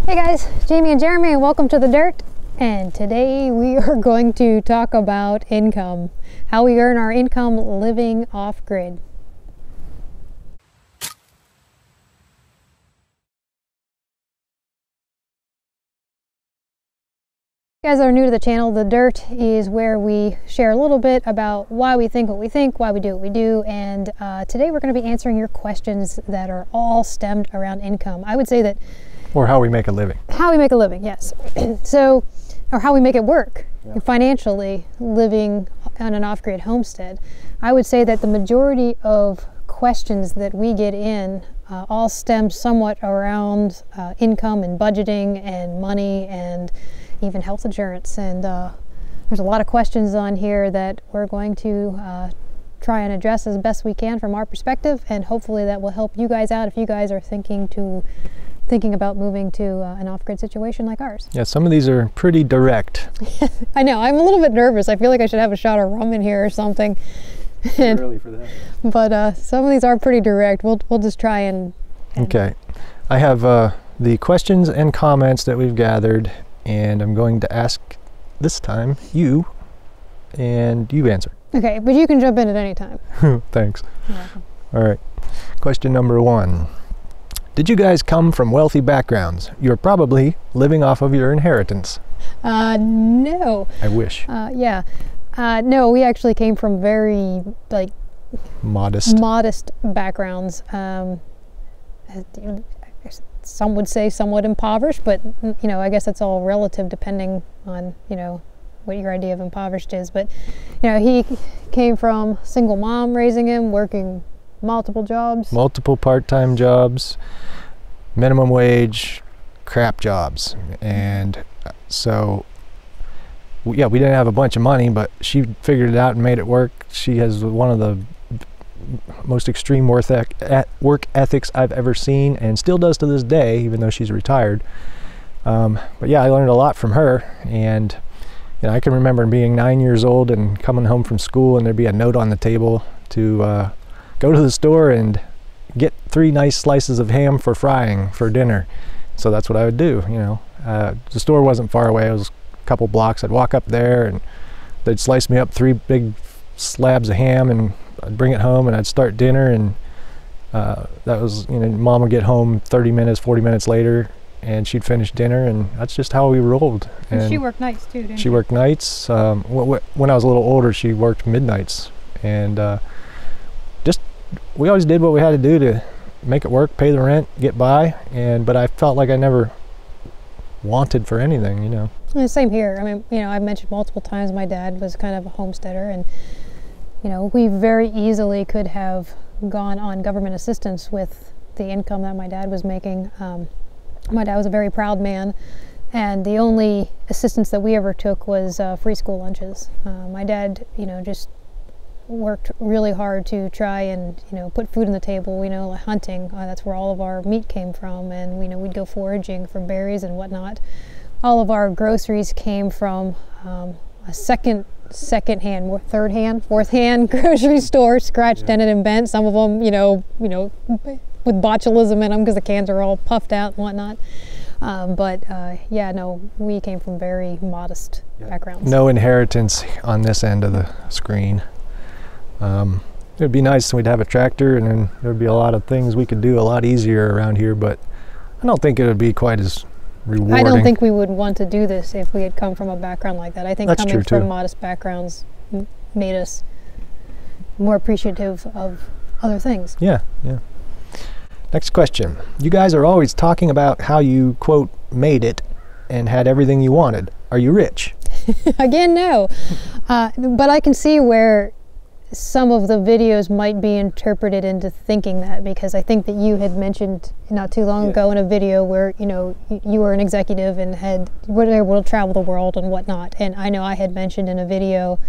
Hey guys, Jamie and Jeremy, and welcome to The Dirt. And today we are going to talk about income, how we earn our income living off-grid. If you guys are new to the channel, The Dirt is where we share a little bit about why we think what we think, why we do what we do, and today we're going to be answering your questions that are all stemmed around income. I would say that or how we make a living. How we make a living, yes. So, or how we make it work financially, living on an off-grid homestead. I would say that the majority of questions that we get in all stem somewhat around income and budgeting and money and even health insurance. And there's a lot of questions on here that we're going to try and address as best we can from our perspective, and hopefully that will help you guys out if you guys are thinking about moving to an off-grid situation like ours. Yeah, some of these are pretty direct. I know, I'm a little bit nervous. I feel like I should have a shot of rum in here or something. It's too early for that. But some of these are pretty direct. We'll just try and okay. I have the questions and comments that we've gathered, and I'm going to ask this time you, and you answer. Okay, but you can jump in at any time. Thanks. You're welcome. All right. Question number 1. Did you guys come from wealthy backgrounds? You're probably living off of your inheritance. No. I wish. Yeah. No, we actually came from very, like, modest backgrounds. Some would say somewhat impoverished, but, you know, I guess it's all relative depending on, you know, what your idea of impoverished is. But, you know, he came from single mom raising him, working multiple jobs. Multiple part-time jobs, minimum wage, crap jobs. And so, yeah, we didn't have a bunch of money, but she figured it out and made it work. She has one of the most extreme work ethics I've ever seen, and still does to this day, even though she's retired. But yeah, I learned a lot from her. And you know, I can remember being 9 years old and coming home from school, and there'd be a note on the table to go to the store and get 3 nice slices of ham for frying for dinner. So that's what I would do, you know. The store wasn't far away. It was a couple blocks. I'd walk up there and they'd slice me up 3 big slabs of ham, and I'd bring it home and I'd start dinner. And that was, you know, Mom would get home 30 minutes, 40 minutes later, and she'd finish dinner, and that's just how we rolled. And she worked nights too, didn't she? She worked nights. When I was a little older, she worked midnights. And we always did what we had to do to make it work, pay the rent, get by. But I felt like I never wanted for anything, you know. Same here. I mean, you know, I've mentioned multiple times my dad was kind of a homesteader, and you know, we very easily could have gone on government assistance with the income that my dad was making. My dad was a very proud man, and the only assistance that we ever took was free school lunches. My dad, you know, just worked really hard to try and, you know, put food on the table. You know, hunting, that's where all of our meat came from, and, you know, we'd go foraging for berries and whatnot. All of our groceries came from a second-hand, third-hand, fourth-hand grocery store, scratched, dented, and bent. Some of them, you know, with botulism in them because the cans are all puffed out and whatnot. Yeah, no, we came from very modest backgrounds. No inheritance on this end of the screen. It'd be nice, we'd have a tractor, and then there'd be a lot of things we could do a lot easier around here, but I don't think it would be quite as rewarding. I don't think we would want to do this if we had come from a background like that. I think that's coming from modest backgrounds made us more appreciative of other things. Yeah, yeah. Next question. You guys are always talking about how you, quote, made it and had everything you wanted. Are you rich? Again, no. But I can see where some of the videos might be interpreted into thinking that, because I think that you had mentioned not too long ago in a video where, you know, you were an executive and were able to travel the world and whatnot. And I know I had mentioned in a video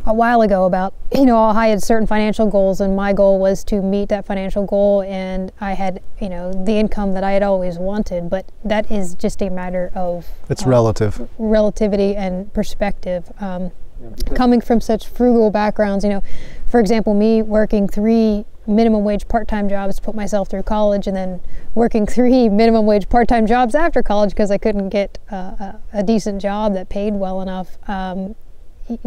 a while ago about, you know, I had certain financial goals, and my goal was to meet that financial goal, and I had, you know, the income that I had always wanted. But that is just a matter of it's relativity and perspective. coming from such frugal backgrounds, you know, for example, me working 3 minimum wage part-time jobs to put myself through college, and then working 3 minimum wage part-time jobs after college because I couldn't get a decent job that paid well enough.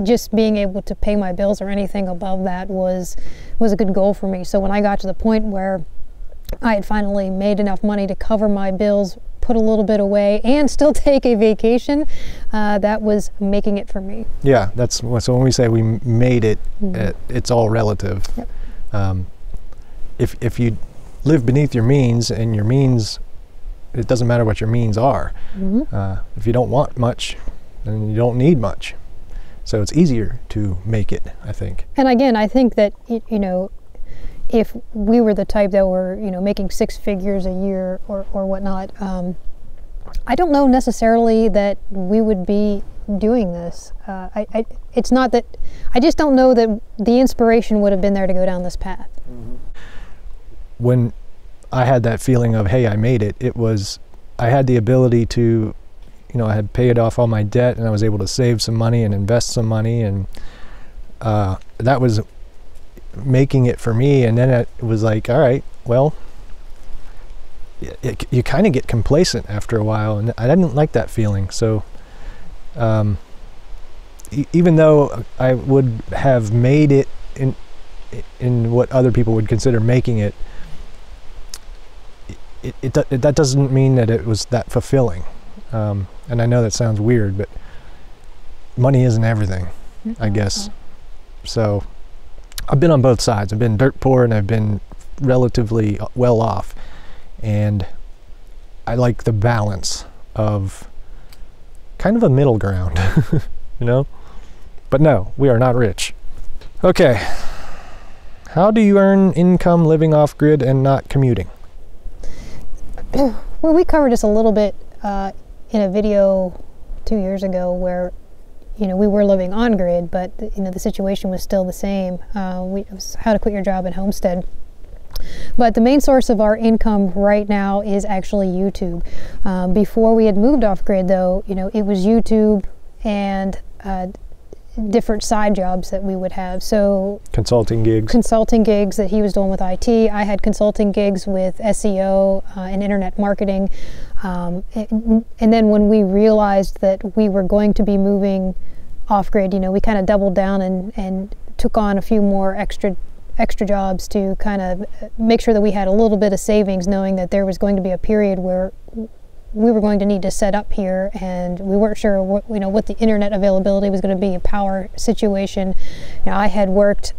Just being able to pay my bills or anything above that was a good goal for me. So when I got to the point where I had finally made enough money to cover my bills, put a little bit away, and still take a vacation, that was making it for me. Yeah, that's so when we say we made it, it's all relative. Yep. If you live beneath your means, and your means, it doesn't matter what your means are. If you don't want much, then you don't need much. So it's easier to make it, I think. And again, I think that, you know, if we were the type that were, you know, making 6 figures a year or whatnot, I don't know necessarily that we would be doing this. It's not that, I just don't know that the inspiration would have been there to go down this path. When I had that feeling of, hey, I made it, I had the ability to, you know, I had paid off all my debt, and I was able to save some money and invest some money, and that was making it for me. And then it was like, all right, well, you kind of get complacent after a while, and I didn't like that feeling. So even though I would have made it in what other people would consider making it, that doesn't mean that it was that fulfilling. And I know that sounds weird, but money isn't everything, I guess. So I've been on both sides. I've been dirt poor, and I've been relatively well off. And I like the balance of kind of a middle ground, you know? But no, we are not rich. Okay. How do you earn income living off-grid and not commuting? Well, we covered this a little bit in a video 2 years ago where, you know, we were living on grid, but you know, the situation was still the same. It was how to quit your job at Homestead. But the main source of our income right now is actually YouTube. Before we had moved off grid, though, you know, it was YouTube and different side jobs that we would have. So consulting gigs that he was doing with IT. I had consulting gigs with SEO and internet marketing. And then when we realized that we were going to be moving off grid, you know, we kind of doubled down and took on a few more extra jobs to kind of make sure that we had a little bit of savings, knowing that there was going to be a period where we were going to need to set up here, and we weren't sure what the internet availability was going to be, a power situation. You know, I had worked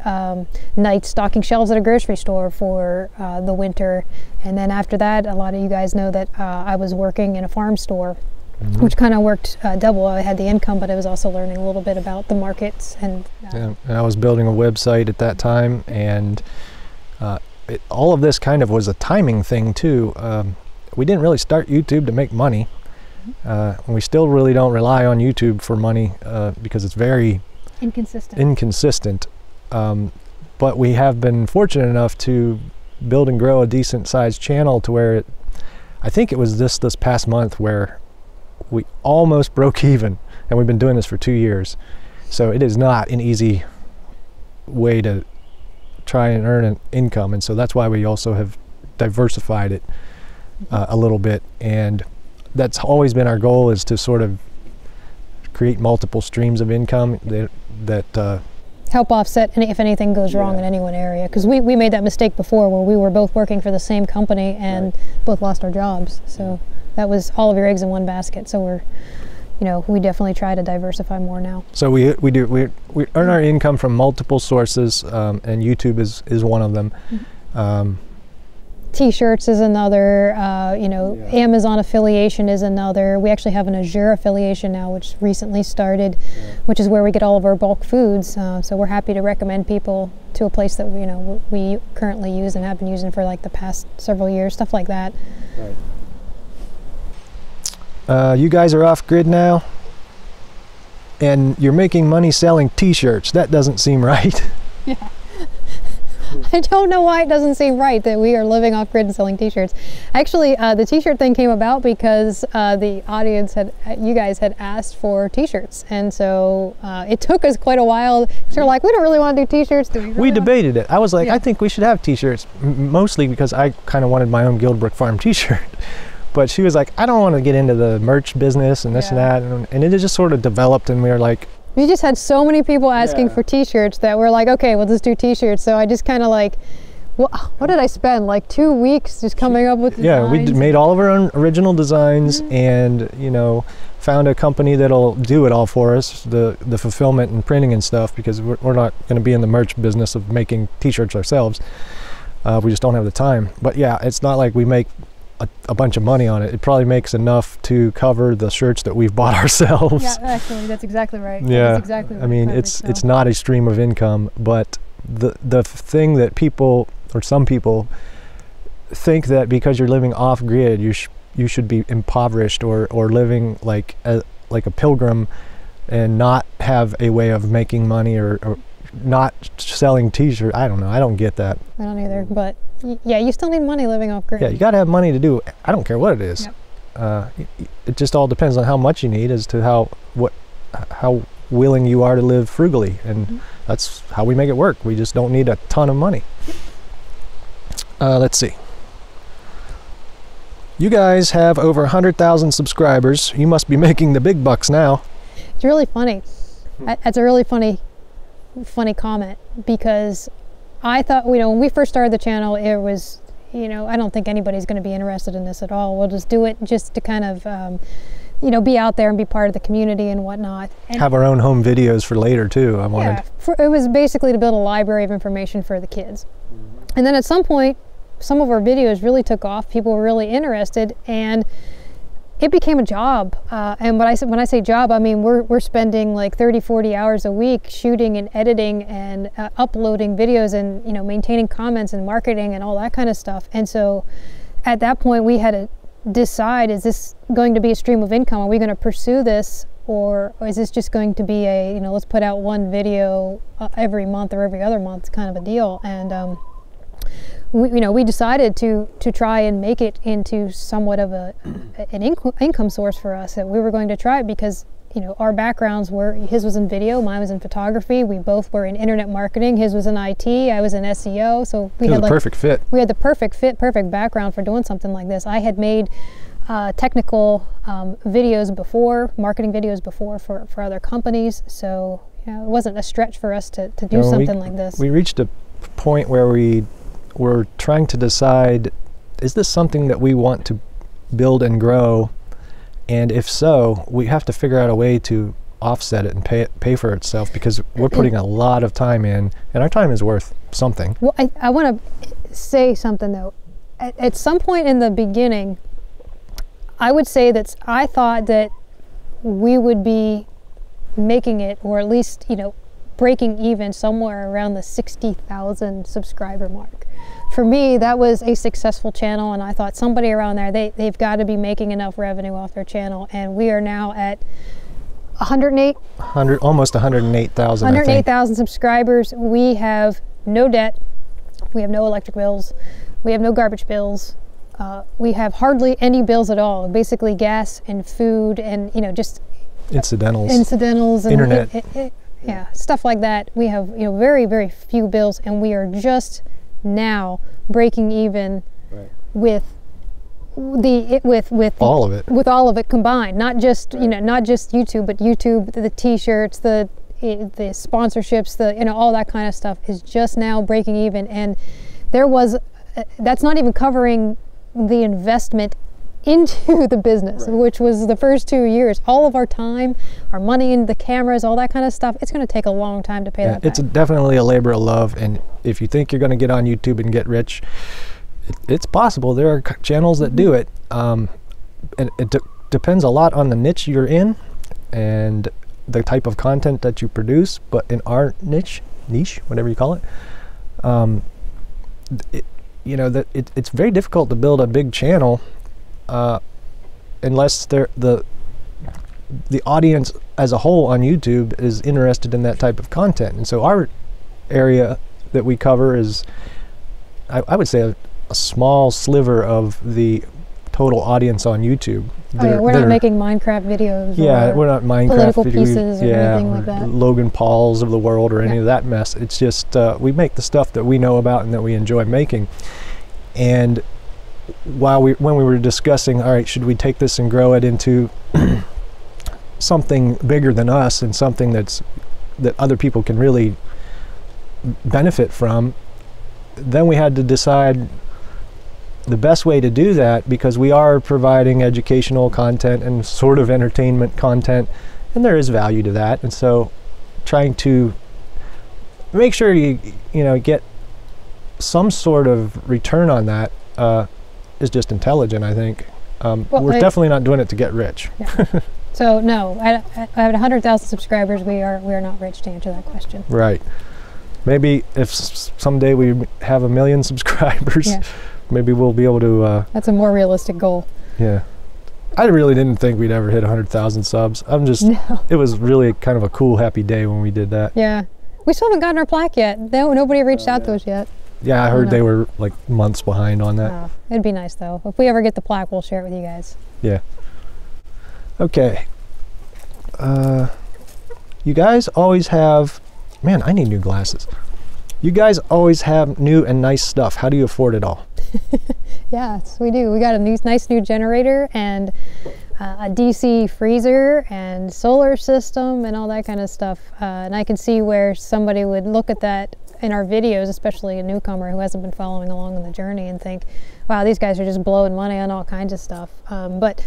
nights stocking shelves at a grocery store for the winter, and then after that, a lot of you guys know that I was working in a farm store, which kind of worked double. I had the income, but I was also learning a little bit about the markets. And I was building a website at that time, and all of this kind of was a timing thing too. We didn't really start YouTube to make money. We still really don't rely on YouTube for money because it's very inconsistent. But we have been fortunate enough to build and grow a decent sized channel to where I think it was this past month where we almost broke even, and we've been doing this for 2 years. So it is not an easy way to try and earn an income, and so that's why we also have diversified it a little bit, and that's always been our goal, is to sort of create multiple streams of income that help offset if anything goes wrong in any one area, because we made that mistake before where we were both working for the same company and both lost our jobs. So that was all of your eggs in one basket. So we definitely try to diversify more now. So we earn our income from multiple sources, and YouTube is one of them. T-shirts is another, Amazon affiliation is another. We actually have an Azure affiliation now, which recently started, which is where we get all of our bulk foods. So we're happy to recommend people to a place that we currently use and have been using for like the past several years, stuff like that. You guys are off grid now, and you're making money selling T-shirts. That doesn't seem right. Yeah. I don't know why it doesn't seem right that we are living off grid and selling T-shirts. Actually, the T-shirt thing came about because the audience you guys had asked for T-shirts, and so it took us quite a while. They're like, we don't really want to do T-shirts. Do we? Really we debated it. I was like, Yeah. I think we should have T-shirts, mostly because I kind of wanted my own Guildbrook Farm T-shirt. But she was like, I don't want to get into the merch business and this Yeah. and that, and it just sort of developed, and we were like, We just had so many people asking Yeah. for T-shirts that we're like, okay, we'll just do T-shirts. So I just kind of like, what did I spend? Like 2 weeks just coming up with yeah, we designs? made all of our own original designs, and you know, found a company that'll do it all for us, the fulfillment and printing and stuff, because we're not going to be in the merch business of making T-shirts ourselves. We just don't have the time. But yeah, it's not like we make a bunch of money on it. It probably makes enough to cover the shirts that we've bought ourselves. Yeah, actually, that's exactly right. Yeah, That's exactly I right. mean, it's not a stream of income, but the thing that people, or some people, think that because you're living off grid, you should be impoverished or living like a pilgrim and not have a way of making money or not selling T-shirts. I don't know. I don't get that. I don't either, but yeah, you still need money living off grid. Yeah, you got to have money to do. I don't care what it is. Yep. It just all depends on how much you need as to how willing you are to live frugally, and that's how we make it work. We just don't need a ton of money. Let's see. You guys have over 100,000 subscribers. You must be making the big bucks now. It's really funny. That's a really funny comment, because I thought, when we first started the channel, it was, I don't think anybody's going to be interested in this at all. We'll just do it just to kind of, be out there and be part of the community and whatnot. And Have our own home videos for later too. I wanted. yeah, it was basically to build a library of information for the kids. And then at some point, some of our videos really took off. People were really interested, and it became a job. And when I say job, I mean we're spending like 30-40 hours a week shooting and editing and uploading videos and maintaining comments and marketing and all that kind of stuff. And so at that point we had to decide, is this going to be a stream of income? Are we going to pursue this, or is this just going to be a let's put out one video every month or every other month kind of a deal? And we decided to try and make it into somewhat of an income source for us. That we were going to try it because our backgrounds were, his was in video, mine was in photography. We both were in internet marketing. His was in IT, I was in SEO. So we had a perfect fit. We had the perfect fit, perfect background for doing something like this. I had made technical videos before, marketing videos before for other companies. So it wasn't a stretch for us to do something like this. We reached a point where we were trying to decide, is this something that we want to build and grow? And if so, we have to figure out a way to offset it and pay for itself, because we're putting a lot of time in, and our time is worth something. Well, I want to say something though. At some point in the beginning, I would say that I thought that we would be making it, or at least breaking even somewhere around the 60,000 subscriber mark. For me, that was a successful channel, and I thought somebody around there, they've got to be making enough revenue off their channel. And we are now at 108,000 108,000 subscribers. We have no debt, we have no electric bills, we have no garbage bills, we have hardly any bills at all. Basically gas and food and just incidentals and internet, yeah, stuff like that. We have very, very few bills, and we are just now breaking even with all of it. With all of it combined, not just not just YouTube, but YouTube, the T-shirts, the sponsorships, all that kind of stuff is just now breaking even. And that's not even covering the investment into the business, which was the first 2 years. All of our time, our money in the cameras, all that kind of stuff, it's going to take a long time to pay that back. It's definitely a labor of love, and if you think you're going to get on YouTube and get rich, it's possible. There are channels that do it, and it depends a lot on the niche you're in and the type of content that you produce. But in our niche, whatever you call it, it's very difficult to build a big channel unless the audience as a whole on YouTube is interested in that type of content. And so our area that we cover is, I would say, a small sliver of the total audience on YouTube. Oh, yeah, we're not making Minecraft videos. Yeah, we're not Minecraft political videos, pieces or anything like that. Logan Pauls of the world or any of that mess. It's just we make the stuff that we know about and that we enjoy making. And when we were discussing, all right, should we take this and grow it into something bigger than us and something that other people can really benefit from, then we had to decide the best way to do that, because we are providing educational content and sort of entertainment content, and there is value to that. And so trying to make sure you get some sort of return on that is just intelligent, I think. We're definitely not doing it to get rich. Yeah. So no, at 100,000 subscribers, we are not rich, to answer that question. Right. Maybe if someday we have 1 million subscribers, yeah, maybe we'll be able to... that's a more realistic goal. Yeah. I really didn't think we'd ever hit 100,000 subs. It was really kind of a cool, happy day when we did that. Yeah. We still haven't gotten our plaque yet. Nobody reached out to us yet. Yeah, I heard they were like months behind on that. Oh, it'd be nice though. If we ever get the plaque, we'll share it with you guys. Yeah. Okay. You guys always have... Man, I need new glasses. You guys always have new and nice stuff. How do you afford it all? Yes, we do. We got a nice new generator and a DC freezer and solar system and all that kind of stuff. And I can see where somebody would look at that in our videos, especially a newcomer who hasn't been following along on the journey, and think, wow, these guys are just blowing money on all kinds of stuff. But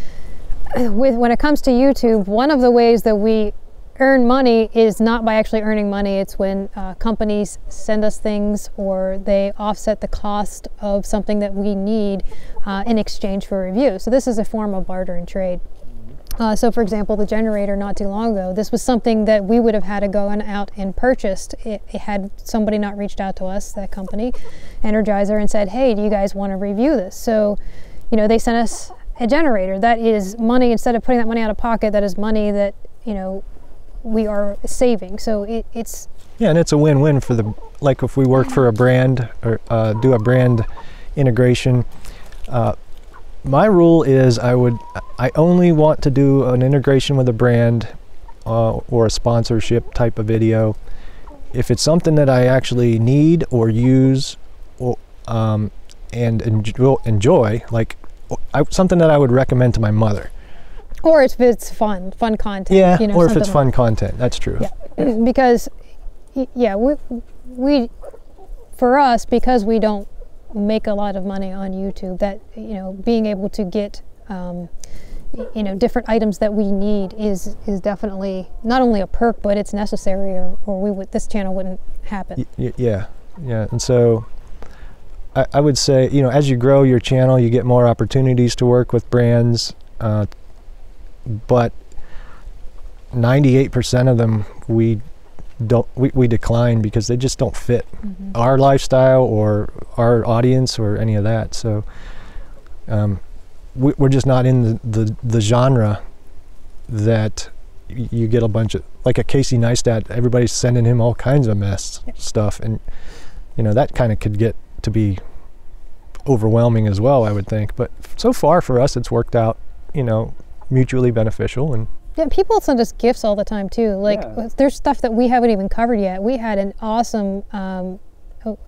when it comes to YouTube, one of the ways that we earn money is not by actually earning money. It's when companies send us things or they offset the cost of something that we need in exchange for review. So this is a form of barter and trade. So for example, the generator not too long ago, this was something that we would have had to go out and purchased. It had somebody not reached out to us, that company, Energizer, and said, hey, do you guys want to review this? So, they sent us a generator. That is money. Instead of putting that money out of pocket, that is money that, we are saving. So it's... Yeah, and it's a win-win for like if we work for a brand or do a brand integration. My rule is I only want to do an integration with a brand or a sponsorship type of video if it's something that I actually need or use or, and enjoy, like something that I would recommend to my mother. Or if it's fun content. Yeah, or if it's fun content, that's true. Yeah, because, yeah, we for us, because we don't make a lot of money on YouTube, that, being able to get, different items that we need is definitely not only a perk, but it's necessary, or this channel wouldn't happen. Yeah, and so I would say, as you grow your channel, you get more opportunities to work with brands, but 98% of them we decline because they just don't fit our lifestyle or our audience or any of that. So we're just not in the genre that you get a bunch of, like a Casey Neistat, everybody's sending him all kinds of stuff, and that kind of could get to be overwhelming as well, I would think. But so far for us, it's worked out, mutually beneficial. And yeah, people send us gifts all the time too. Like, there's stuff that we haven't even covered yet. We had an awesome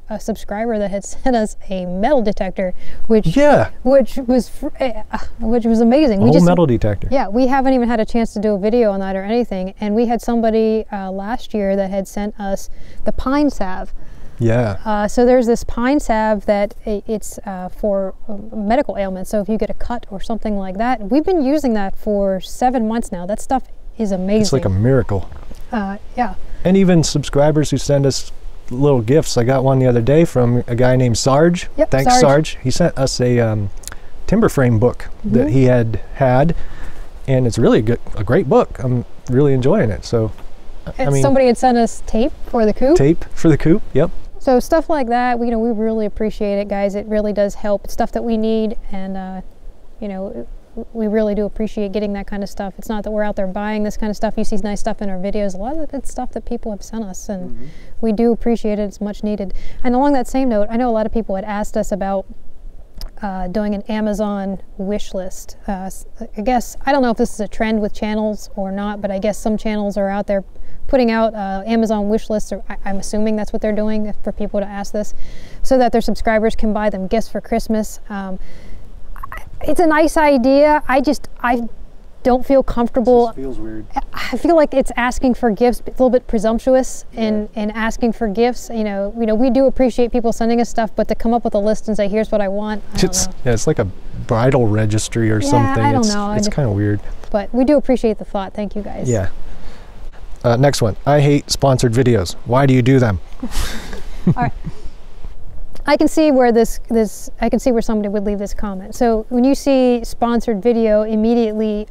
a subscriber that had sent us a metal detector, which was amazing. A whole metal detector. Yeah, we haven't even had a chance to do a video on that or anything. And we had somebody last year that had sent us the pine salve. Yeah. So there's this pine salve that it's for medical ailments. So if you get a cut or something like that, we've been using that for 7 months now. That stuff is amazing. It's like a miracle. Yeah. And even subscribers who send us little gifts. I got one the other day from a guy named Sarge. Yep, thanks, Sarge. He sent us a timber frame book that he had, and it's really a great book. I'm really enjoying it. So, I mean, somebody had sent us tape for the coop. Tape for the coop. Yep. So stuff like that, we really appreciate it, guys. It really does help. It's stuff that we need, and we really do appreciate getting that kind of stuff. It's not that we're out there buying this kind of stuff. You see nice stuff in our videos. A lot of it's stuff that people have sent us, and we do appreciate it. It's much needed. And along that same note, I know a lot of people had asked us about doing an Amazon wish list. I guess, I don't know if this is a trend with channels or not, but I guess some channels are out there putting out Amazon wish lists, or I'm assuming that's what they're doing for people to ask this, so that their subscribers can buy them gifts for Christmas. It's a nice idea. I don't feel comfortable. It just feels weird. I feel like it's asking for gifts, a little bit presumptuous in asking for gifts. You know, we do appreciate people sending us stuff, but to come up with a list and say, here's what I want, I don't know. Yeah, it's like a bridal registry or something. I don't know. It's kind of weird. But we do appreciate the thought. Thank you guys. Yeah. Next one. I hate sponsored videos. Why do you do them? All right. I can see where I can see where somebody would leave this comment. So when you see sponsored video, immediately,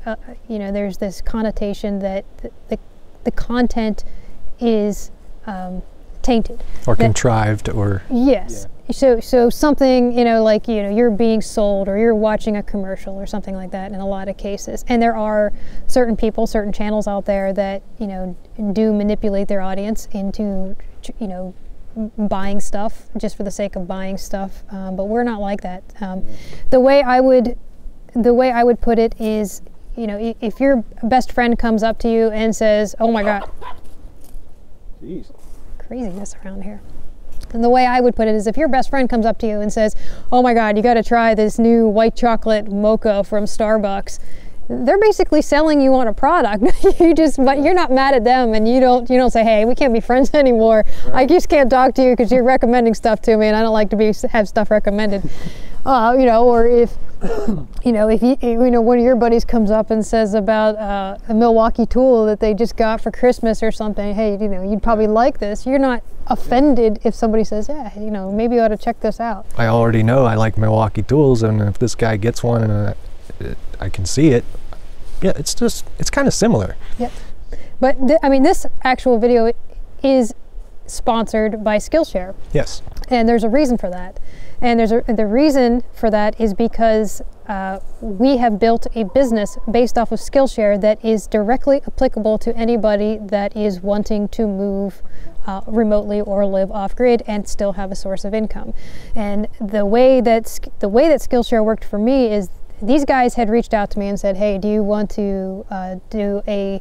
you know, there's this connotation that the content is tainted or contrived, or yes. Yeah. So something, you know, like, you know, you're being sold, or you're watching a commercial or something like that in a lot of cases. And there are certain people, certain channels out there that, you know, do manipulate their audience into, you know, buying stuff just for the sake of buying stuff, but we're not like that. The way I would put it is, you know, if your best friend comes up to you and says, "Oh my God," jeez, craziness around here. And the way I would put it is, if your best friend comes up to you and says, "Oh my God, you got to try this new white chocolate mocha from Starbucks," they're basically selling you on a product. But you're not mad at them, and you don't say, "Hey, we can't be friends anymore. Right. I just can't talk to you because you're recommending stuff to me, and I don't like to have stuff recommended." You know, or if you know, one of your buddies comes up and says about a Milwaukee tool that they just got for Christmas or something. Hey, you know, you'd probably like this. You're not offended if somebody says, "Yeah, you know, maybe you ought to check this out." I already know I like Milwaukee tools, and if this guy gets one and I can see it. Yeah, it's kind of similar. Yep. But I mean, this actual video is sponsored by Skillshare. Yes. And there's a reason for that. And the reason for that is because we have built a business based off of Skillshare that is directly applicable to anybody that is wanting to move remotely or live off-grid and still have a source of income. And the way that Skillshare worked for me is, these guys had reached out to me and said, "Hey, do you want to do a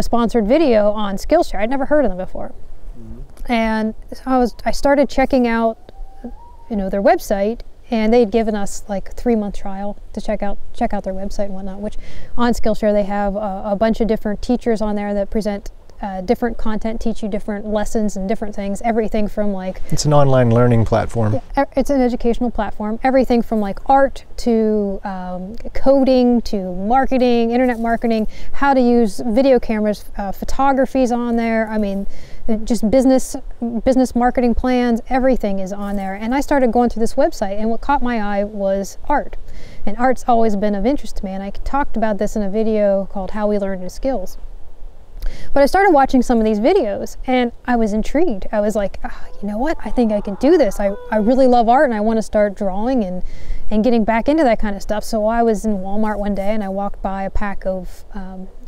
sponsored video on Skillshare?" I'd never heard of them before. And so I started checking out, you know, their website, and they'd given us like a 3-month trial to check out their website and whatnot, which on Skillshare they have a bunch of different teachers on there that present different content, teach you different lessons and different things, everything from like... It's an online learning platform. Yeah, it's an educational platform. Everything from like art to coding to marketing, internet marketing, how to use video cameras, photography's on there. I mean, just business marketing plans, everything is on there. And I started going through this website, and what caught my eye was art. And art's always been of interest to me, and I talked about this in a video called How We Learn New Skills. But I started watching some of these videos, and I was intrigued. I was like, oh, you know what? I think I can do this. I really love art, and I want to start drawing and getting back into that kind of stuff. So I was in Walmart one day, and I walked by a pack of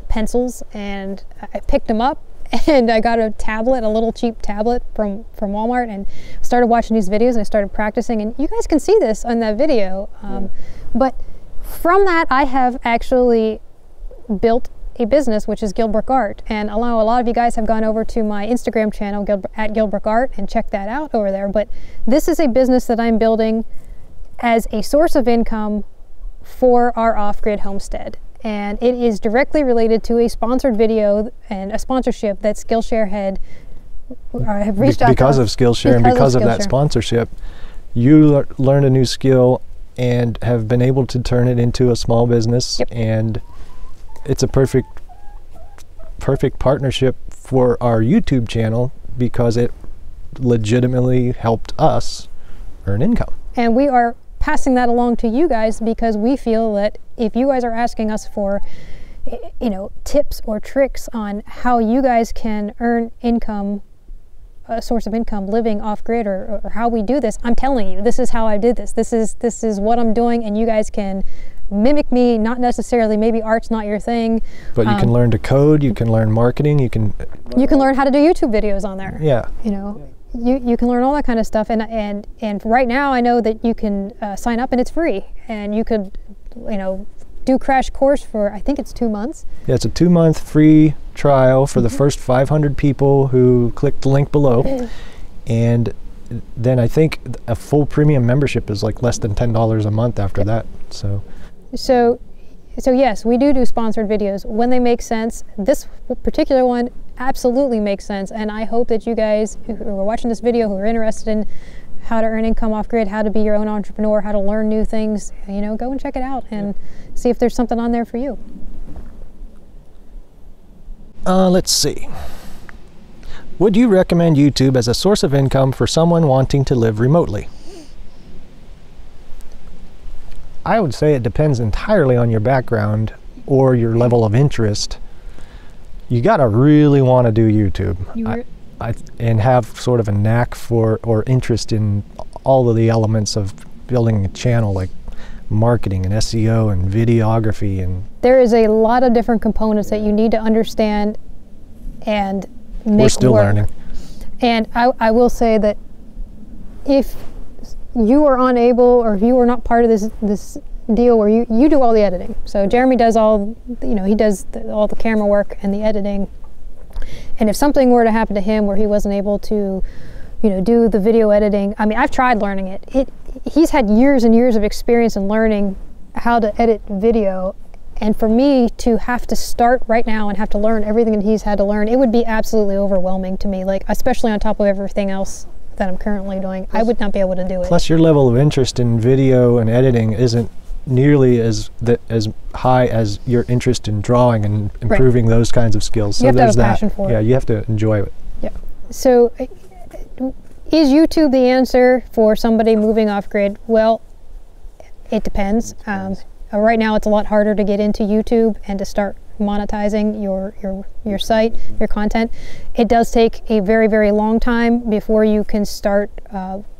pencils, and I picked them up, and I got a tablet, a little cheap tablet from Walmart, and started watching these videos, and I started practicing. And you guys can see this on that video. But from that, I have actually built a business, which is Guildbrook Art, and a lot of you guys have gone over to my Instagram channel at Guildbrook Art and checked that out over there. But this is a business that I'm building as a source of income for our off-grid homestead, and it is directly related to a sponsored video and a sponsorship that Skillshare have reached out because of Skillshare, and because of that sponsorship, you learned a new skill and have been able to turn it into a small business. Yep. And it's a perfect partnership for our YouTube channel, because it legitimately helped us earn income. And we are passing that along to you guys, because we feel that if you guys are asking us for, you know, tips or tricks on how you guys can earn income, a source of income living off-grid, or how we do this, I'm telling you, this is how I did this. This is what I'm doing, and you guys can mimic me, not necessarily, maybe art's not your thing. But you can learn to code, you can learn marketing, you can learn how to do YouTube videos on there. Yeah. You know, you can learn all that kind of stuff. And right now I know that you can sign up and it's free. And you could, you know, do crash course for, I think it's 2 months. Yeah, it's a 2-month free trial for the first 500 people who click the link below. And then I think a full premium membership is like less than $10 a month after that. So yes, we do sponsored videos when they make sense. This particular one absolutely makes sense, and I hope that you guys who are watching this video, who are interested in how to earn income off grid, how to be your own entrepreneur, how to learn new things, you know, go and check it out and see if there's something on there for you. Let's see. Would you recommend YouTube as a source of income for someone wanting to live remotely? I would say it depends entirely on your background or your level of interest. You gotta really want to do YouTube and have sort of a knack for or interest in all of the elements of building a channel, like marketing and SEO and videography. And there is a lot of different components that you need to understand and make we're still learning. And I will say that if you are unable, or if you are not part of this deal where you do all the editing. So Jeremy does all, you know, he does all the camera work and the editing. And if something were to happen to him where he wasn't able to, you know, do the video editing, I mean, I've tried learning it. He's had years and years of experience in learning how to edit video. And for me to have to start right now and have to learn everything that he's had to learn, it would be absolutely overwhelming to me, like, especially on top of everything else that I'm currently doing. I would not be able to do it. Plus your level of interest in video and editing isn't nearly as high as your interest in drawing and improving those kinds of skills. You have to have a passion for it. Yeah, you have to enjoy it. Yeah. So is YouTube the answer for somebody moving off grid? Well, it depends. Right now it's a lot harder to get into YouTube and to start monetizing your site, your content. It does take a very, very long time before you can start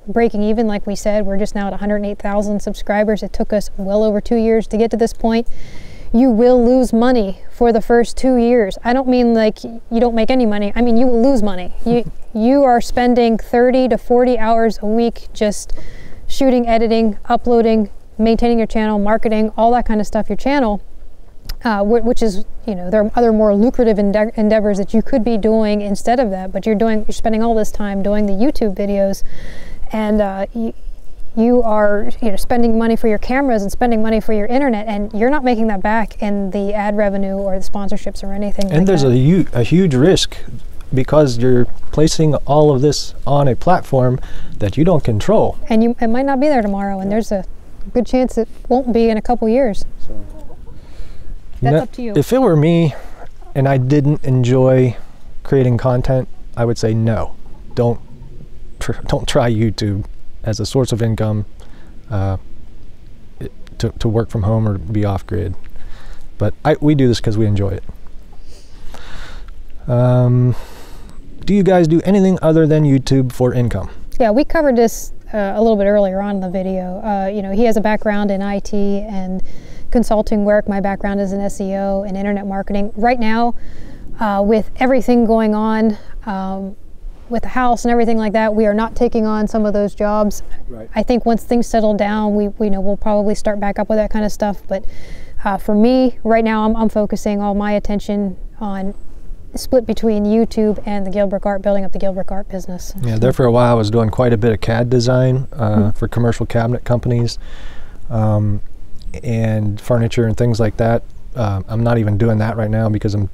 breaking even. Like we said, we're just now at 108,000 subscribers. It took us well over 2 years to get to this point. You will lose money for the first 2 years. I don't mean like you don't make any money. I mean, you will lose money. You are spending 30 to 40 hours a week just shooting, editing, uploading, maintaining your channel, marketing, all that kind of stuff, your channel, which is, you know, there are other more lucrative endeavors that you could be doing instead of that, but you're spending all this time doing the YouTube videos, and you are, you know, spending money for your cameras and spending money for your internet, and you're not making that back in the ad revenue or the sponsorships or anything like that. And there's a huge risk because you're placing all of this on a platform that you don't control. And it might not be there tomorrow, and there's a good chance it won't be in a couple years. So that's up to you. If it were me and I didn't enjoy creating content, I would say no. Don't try YouTube as a source of income to work from home or be off grid. But we do this because we enjoy it. Do you guys do anything other than YouTube for income? Yeah, we covered this a little bit earlier on in the video. You know, he has a background in IT and consulting work. My background is in SEO and internet marketing. Right now, with everything going on with the house and everything like that, we are not taking on some of those jobs. Right. I think once things settle down, we know we'll probably start back up with that kind of stuff. But for me, right now, I'm focusing all my attention on split between YouTube and the Guildbrook Art, building up the Guildbrook Art business. Yeah, there for a while I was doing quite a bit of CAD design for commercial cabinet companies and furniture and things like that. I'm not even doing that right now because I'm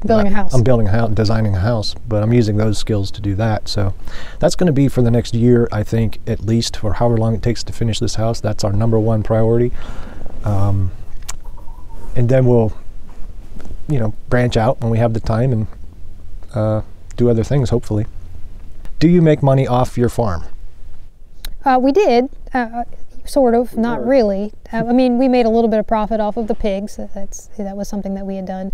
building a house. I'm building a house, designing a house, but I'm using those skills to do that. So that's going to be for the next year, I think, at least, for however long it takes to finish this house. That's our #1 priority. And then we'll, you know, branch out when we have the time and do other things, hopefully. Do you make money off your farm? We did, sort of, not really. I mean, we made a little bit of profit off of the pigs. That was something that we had done.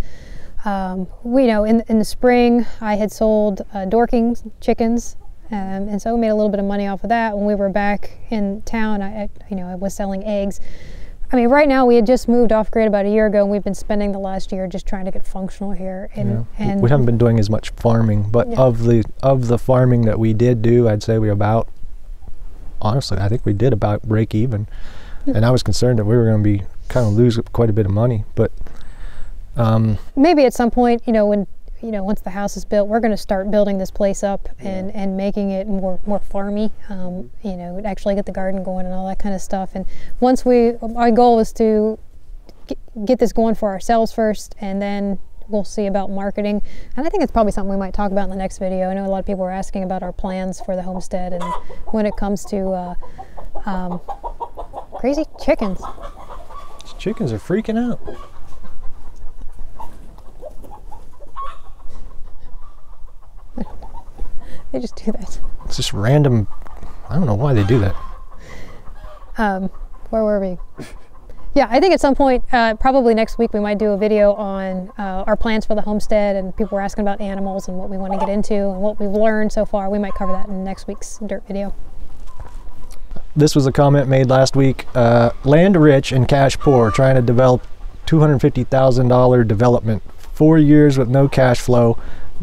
We know in the spring I had sold Dorking chickens, and so we made a little bit of money off of that. When we were back in town, I was selling eggs. I mean, right now we had just moved off-grid about a year ago, and we've been spending the last year just trying to get functional here. And we haven't been doing as much farming, but of the farming that we did do, I'd say we about, honestly, I think we did about break even. And I was concerned that we were going to be kind of lose quite a bit of money, but maybe at some point, when once the house is built, we're going to start building this place up and making it more farmy. Actually get the garden going and all that kind of stuff. And once our goal is to get this going for ourselves first, and then we'll see about marketing. And I think it's probably something we might talk about in the next video. I know a lot of people are asking about our plans for the homestead, and when it comes to crazy chickens. These chickens are freaking out. They just do that. It's just random. I don't know why they do that. Where were we? Yeah, I think at some point, probably next week, we might do a video on our plans for the homestead, and people were asking about animals and what we want to get into and what we've learned so far. We might cover that in next week's dirt video. This was a comment made last week. Land rich and cash poor, trying to develop $250,000 development. 4 years with no cash flow.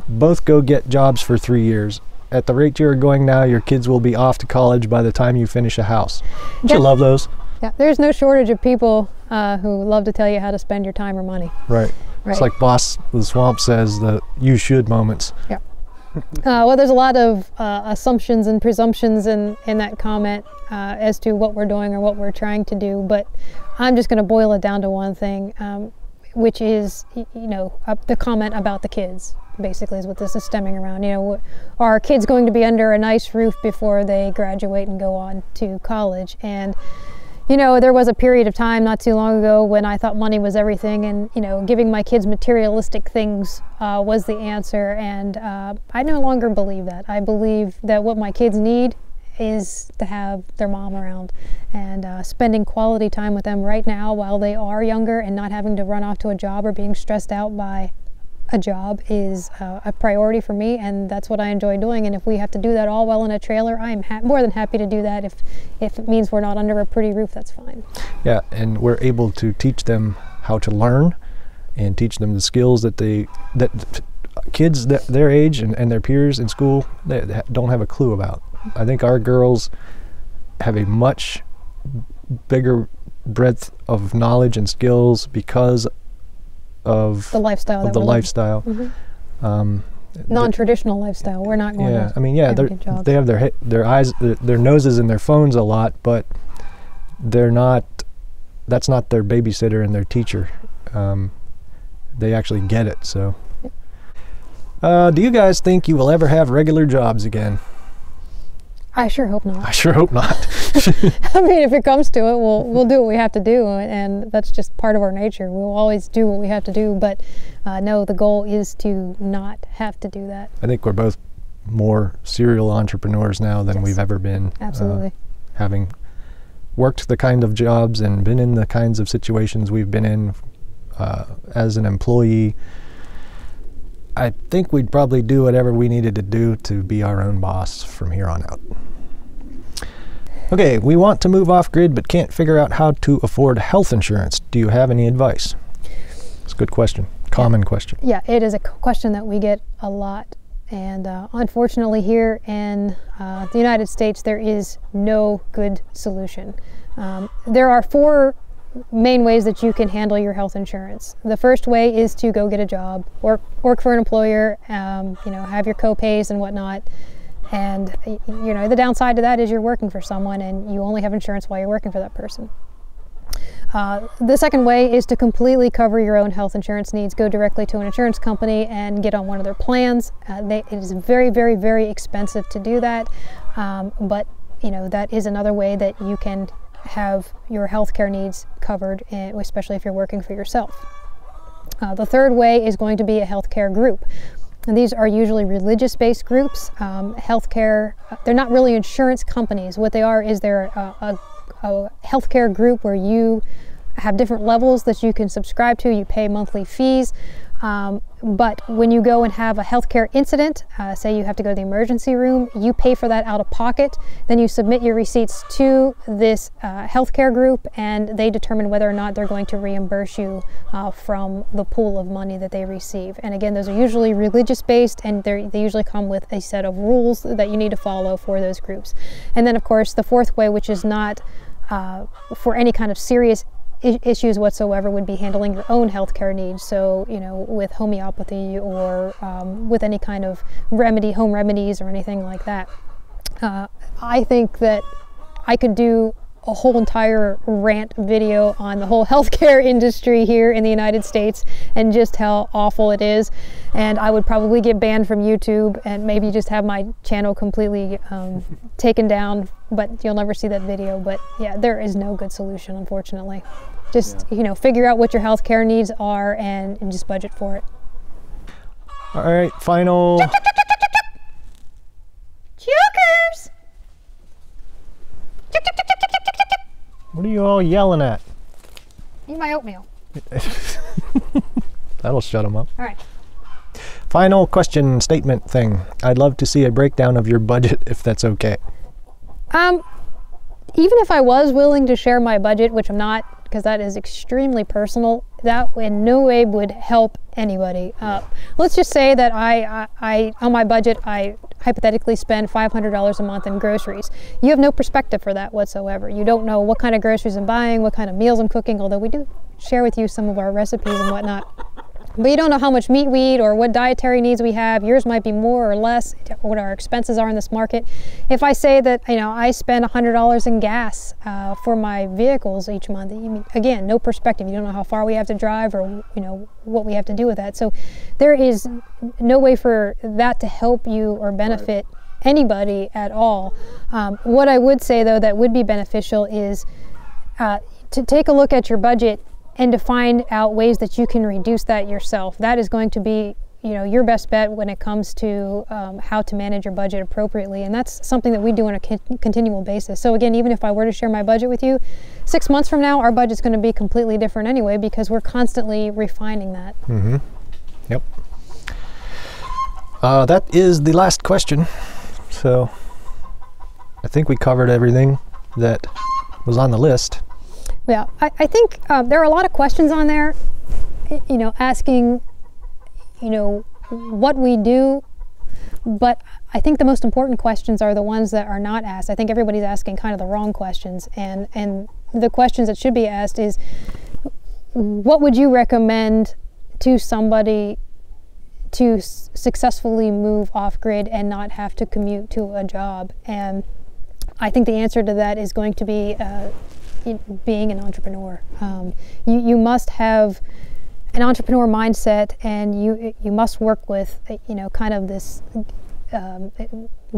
Both go get jobs for 3 years. At the rate you're going now, your kids will be off to college by the time you finish a house. Don't you love those? Yeah, there's no shortage of people who love to tell you how to spend your time or money. Right. It's like Boss of the Swamp says, the you should moments. Yeah. Well, there's a lot of assumptions and presumptions in that comment as to what we're doing or what we're trying to do, but I'm just going to boil it down to one thing, which is, the comment about the kids. Basically is what this is stemming around. Are kids going to be under a nice roof before they graduate and go on to college? And there was a period of time not too long ago when I thought money was everything, and giving my kids materialistic things was the answer, and I no longer believe that. I believe that what my kids need is to have their mom around, and spending quality time with them right now while they are younger and not having to run off to a job or being stressed out by a job is a priority for me, and that's what I enjoy doing. And if we have to do that all while in a trailer, I am more than happy to do that. If it means we're not under a pretty roof, that's fine. Yeah, and we're able to teach them how to learn and teach them the skills that kids their age and their peers in school they don't have a clue about. I think our girls have a much bigger breadth of knowledge and skills because of the lifestyle. Non-traditional lifestyle. We're not going to. I mean, they have their eyes, their noses in their phones a lot, but they're not. That's not their babysitter and their teacher. They actually get it. So, do you guys think you will ever have regular jobs again? I sure hope not. I sure hope not. I mean, if it comes to it, we'll do what we have to do, and that's just part of our nature. We'll always do what we have to do, but no, the goal is to not have to do that. I think we're both more serial entrepreneurs now than we've ever been. Absolutely. Having worked the kind of jobs and been in the kinds of situations we've been in as an employee, I think we'd probably do whatever we needed to do to be our own boss from here on out. Okay, we want to move off-grid but can't figure out how to afford health insurance. Do you have any advice? It's a good question. Common question. Yeah, it is a question that we get a lot. And unfortunately here in the United States, there is no good solution. There are 4 main ways that you can handle your health insurance. The first way is to go get a job, work for an employer, have your co-pays and whatnot. And the downside to that is you're working for someone and you only have insurance while you're working for that person. The second way is to completely cover your own health insurance needs. Go directly to an insurance company and get on one of their plans. It is very, very, very expensive to do that, but that is another way that you can have your healthcare needs covered, especially if you're working for yourself. The third way is going to be a healthcare group. And these are usually religious-based groups. Healthcare, they're not really insurance companies. What they are is they're a healthcare group where you have different levels that you can subscribe to. You pay monthly fees. But when you go and have a healthcare incident, say you have to go to the emergency room, you pay for that out of pocket. Then you submit your receipts to this healthcare group, and they determine whether or not they're going to reimburse you from the pool of money that they receive. And again, those are usually religious-based, and they usually come with a set of rules that you need to follow for those groups. And then, of course, the fourth way, which is not for any kind of serious issues whatsoever, would be handling your own healthcare needs. So, you know, with homeopathy or with any kind of home remedies or anything like that. I think that I could do a whole entire rant video on the whole healthcare industry here in the United States and just how awful it is. And I would probably get banned from YouTube and maybe just have my channel completely taken down, but you'll never see that video. But yeah, there is no good solution, unfortunately. Just, you know, figure out what your healthcare needs are and just budget for it. All right, final. Jokers! What are you all yelling at? Eat my oatmeal. That'll shut them up. All right. Final question statement thing. I'd love to see a breakdown of your budget, if that's okay. Even if I was willing to share my budget, which I'm not, because that is extremely personal, that in no way would help anybody. Let's just say that I on my budget, I hypothetically spend $500 a month in groceries. You have no perspective for that whatsoever. You don't know what kind of groceries I'm buying, what kind of meals I'm cooking, although we do share with you some of our recipes and whatnot. But you don't know how much meat we eat or what dietary needs we have. Yours might be more or less, what our expenses are in this market. If I say that, you know, I spend $100 in gas for my vehicles each month, again, no perspective. You don't know how far we have to drive or, you know, what we have to do with that. So there is no way for that to help you or benefit anybody at all. What I would say, though, that would be beneficial is to take a look at your budget and to find out ways that you can reduce that yourself. That is going to be, you know, your best bet when it comes to how to manage your budget appropriately. And that's something that we do on a continual basis. So again, even if I were to share my budget with you, 6 months from now, our budget's going to be completely different anyway, because we're constantly refining that. Mm-hmm. Yep. That is the last question. So I think we covered everything that was on the list. Yeah, I think there are a lot of questions on there, you know, asking, you know, what we do, but I think the most important questions are the ones that are not asked. I think everybody's asking kind of the wrong questions, and the questions that should be asked is, what would you recommend to somebody to successfully move off-grid and not have to commute to a job? And I think the answer to that is going to be being an entrepreneur. You must have an entrepreneur mindset, and you must work with, you know, kind of this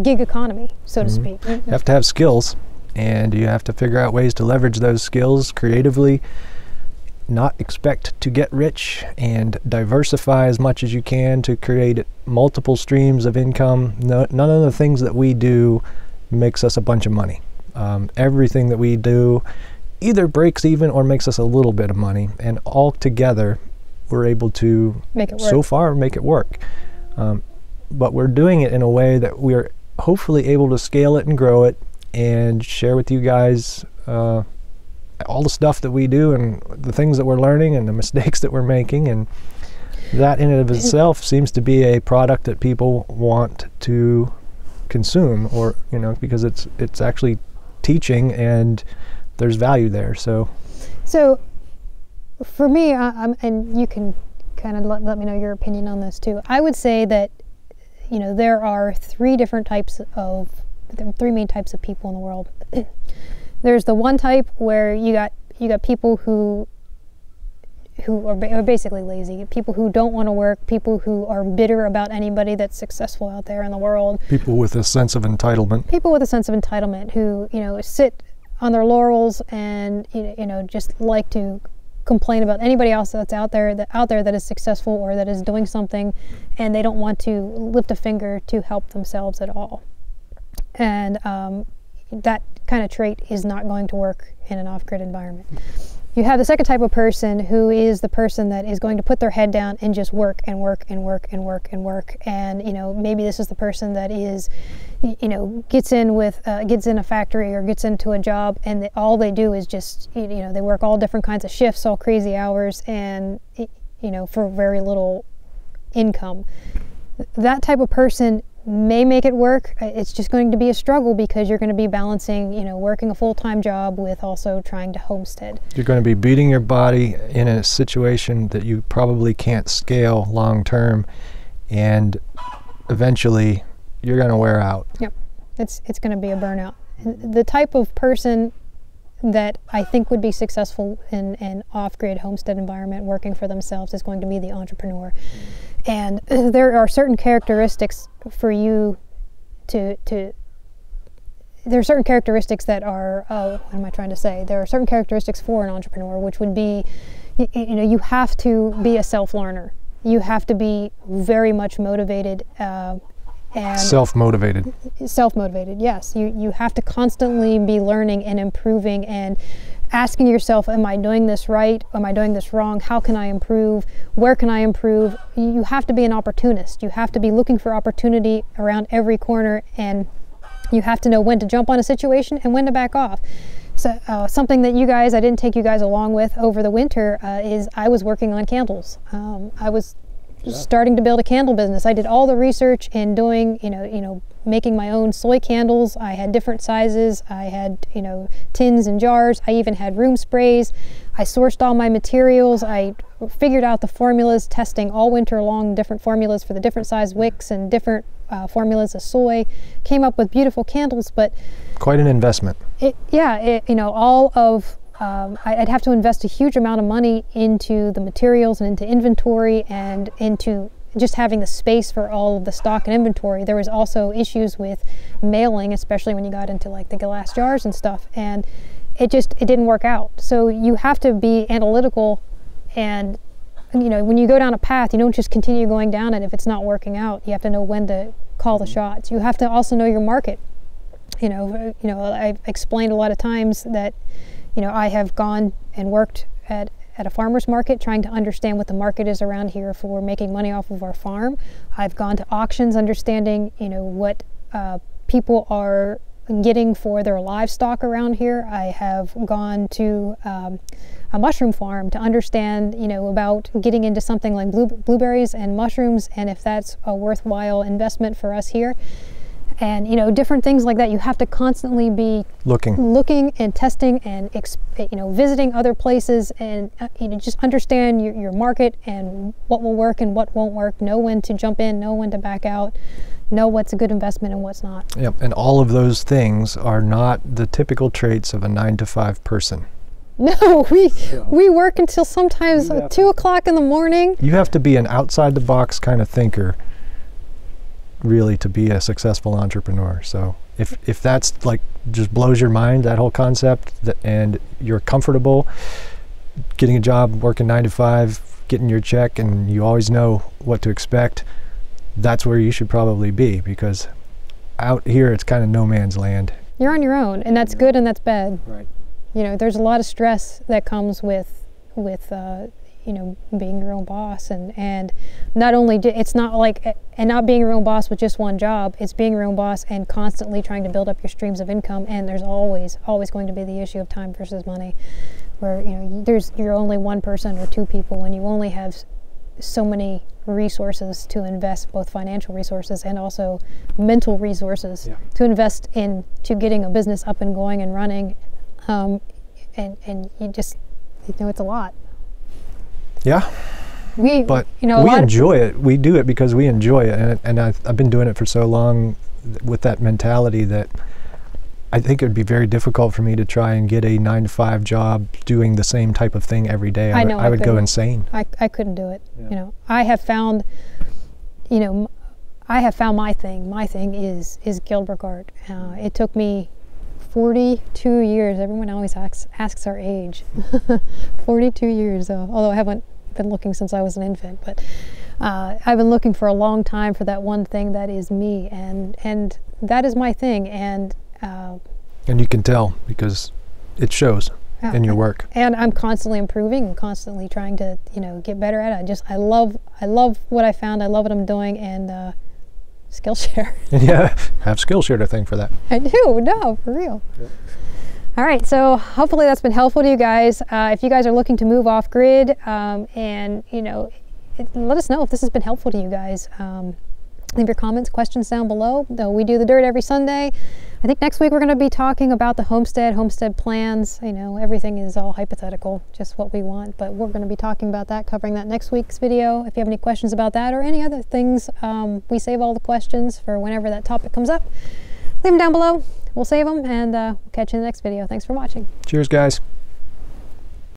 gig economy, so to speak. You have to have skills, and you have to figure out ways to leverage those skills creatively, not expect to get rich, and diversify as much as you can to create multiple streams of income. None of the things that we do makes us a bunch of money. Everything that we do either breaks even or makes us a little bit of money, and all together we're able to make it work. So far make it work. But we're doing it in a way that we're hopefully able to scale it and grow it and share with you guys all the stuff that we do and the things that we're learning and the mistakes that we're making, and that in and of itself seems to be a product that people want to consume, or, you know, because it's actually teaching and there's value there. So for me, and you can kind of let me know your opinion on this too. I would say that, you know, there are three main types of people in the world. There's the one type where you got people who are basically lazy, people who don't want to work, people who are bitter about anybody that's successful out there in the world. People with a sense of entitlement. People with a sense of entitlement who, you know, sit on their laurels and, you know, just like to complain about anybody else that's out there that is successful or that is doing something, and they don't want to lift a finger to help themselves at all. And that kind of trait is not going to work in an off-grid environment. You have the second type of person who is the person that is going to put their head down and just work and work and work and work and work. And, you know, maybe this is the person that is, you know, gets in a factory or gets into a job, and all they do is just, you know, they work all different kinds of shifts, all crazy hours, and, you know, for very little income. That type of person may make it work. It's just going to be a struggle because you're going to be balancing, you know, working a full-time job with also trying to homestead. You're going to be beating your body in a situation that you probably can't scale long term, and eventually you're going to wear out. Yep, it's going to be a burnout. The type of person that I think would be successful in an off-grid homestead environment working for themselves is going to be the entrepreneur. And there are certain characteristics for you there are certain characteristics that are, what am I trying to say? There are certain characteristics for an entrepreneur, which would be, you know, you have to be a self-learner. You have to be very much motivated, and self-motivated. Self-motivated, yes. You have to constantly be learning and improving and asking yourself, am I doing this right? Am I doing this wrong? How can I improve? Where can I improve? You have to be an opportunist. You have to be looking for opportunity around every corner, and you have to know when to jump on a situation and when to back off. So something that I didn't take you guys along with over the winter is I was working on candles. I was starting to build a candle business. I did all the research in doing, you know, making my own soy candles. I had different sizes. I had, you know, tins and jars. I even had room sprays. I sourced all my materials. I figured out the formulas, testing all winter long different formulas for the different size wicks and different formulas of soy. Came up with beautiful candles, but quite an investment. You know, all of I'd have to invest a huge amount of money into the materials and into inventory and into just having the space for all of the stock and inventory. There was also issues with mailing, especially when you got into like the glass jars and stuff, and it didn't work out. So you have to be analytical, and you know, when you go down a path, you don't just continue going down it if it's not working out. You have to know when to call the shots. You have to also know your market. You know, I've explained a lot of times that, you know, I have gone and worked at a farmer's market trying to understand what the market is around here for making money off of our farm. I've gone to auctions understanding, you know, what people are getting for their livestock around here. I have gone to a mushroom farm to understand, you know, about getting into something like blueberries and mushrooms, and if that's a worthwhile investment for us here. And, you know, different things like that. You have to constantly be looking and testing and, you know, visiting other places, and, you know, just understand your market and what will work and what won't work. Know when to jump in, know when to back out, know what's a good investment and what's not. Yep, and all of those things are not the typical traits of a 9-to-5 person. No, we work until sometimes 2 o'clock in the morning. You have to be an outside-the-box kind of thinker, really, to be a successful entrepreneur. So if that's like just blows your mind, that whole concept, and you're comfortable getting a job, working 9 to 5, getting your check, and you always know what to expect, that's where you should probably be, because out here it's kind of no man's land. You're on your own, and that's good and that's bad. Right. You know, there's a lot of stress that comes with you know, being your own boss, and not only it's not like, and not being your own boss with just one job, it's being your own boss and constantly trying to build up your streams of income. And there's always going to be the issue of time versus money, where, you know, you're only one person or two people when you only have so many resources to invest, both financial resources and also mental resources to invest into getting a business up and going and running, and you just, you know, it's a lot. Yeah, we enjoy it. We do it because we enjoy it, and I've been doing it for so long with that mentality that I think it would be very difficult for me to try and get a 9-to-5 job doing the same type of thing every day. I would go insane. I couldn't do it. Yeah. You know, I have found my thing. My thing is Guildbrook art. It took me 42 years. Everyone always asks our age. 42 years, although I haven't been looking since I was an infant, but I've been looking for a long time for that one thing that is me, and that is my thing. And you can tell because it shows. in your work. And I'm constantly improving and constantly trying to, you know, get better at it. I love what I found. I love what I'm doing, and Skillshare. Yeah, have Skillshare to thank for that. I do, no, for real. Yep. All right, so hopefully that's been helpful to you guys. If you guys are looking to move off grid, and you know, let us know if this has been helpful to you guys. Leave your comments, questions down below. We do the dirt every Sunday. I think next week we're going to be talking about the homestead plans. You know, everything is all hypothetical, just what we want, but we're going to be talking about that, covering that next week's video. If you have any questions about that or any other things, we save all the questions for whenever that topic comes up. Leave them down below. We'll save them, and we'll catch you in the next video. Thanks for watching. Cheers, guys.